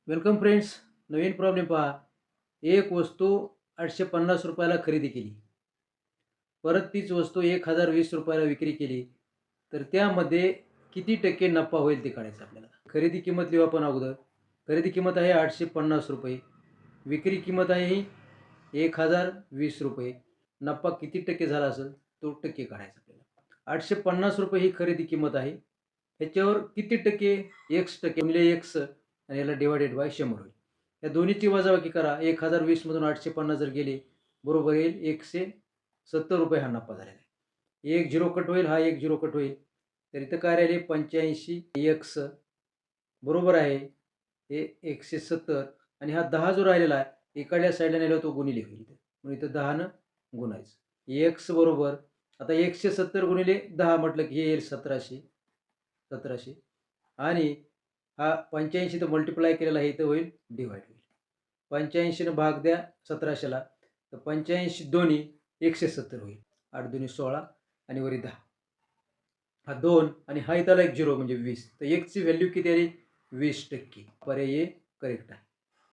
Welcome friends. नवीन problem पहा. एक वस्तू 850 रुपयाला खरेदी केली, परत तीच वस्तू 1020 रुपयाला विक्री केली, तर त्यामध्ये किती टक्के नफा होईल ते काढायचं आपल्याला. खरेदी किंमत लिहू आपण अगोदर. खरेदी किंमत आहे 850 रुपये, विक्री किंमत आहे ही 1020 रुपये. नफा किती टक्के झाला असेल तो टक्के काढायचा आपल्याला. 850 रुपये ही खरेदी किंमत आहे, ह्याच्यावर किती टक्के? एक्स टक्के म्हणजे एक्स आणि याला डिवायडेड बाय 100 होईल. या दोन्हीची वजाबाकी करा. 1020 मधून 850 जर गेले, बरोबर येईल 170 रुपये हा नफा झालेला आहे. एक झिरो कट होईल, हा एक झिरो कट होईल, तर इथं काय राहिले 85 एक्स, बरोबर आहे हे 170, आणि हा 10 जो राहिलेला आहे इकडल्या साईडला नेला तो गुणिले होईल, म्हणून इथं 10 गुणायचं. एक्स बरोबर आता 170 गुणिले 10 म्हटलं की हे येईल 1700 आणि हा 85 तर मल्टिप्लाय केलेला आहे, इथं होईल डिवाइड होईल. 85 भाग द्या 1700ला, तर 85 दोन्ही 170 होईल. 8 दोन्ही 16 आणि वरी 10, हा 2 आणि हा इथला एक 0 म्हणजे 20. तर एक्सची व्हॅल्यू किती आली? 20%. पर्याय करेक्ट आहे.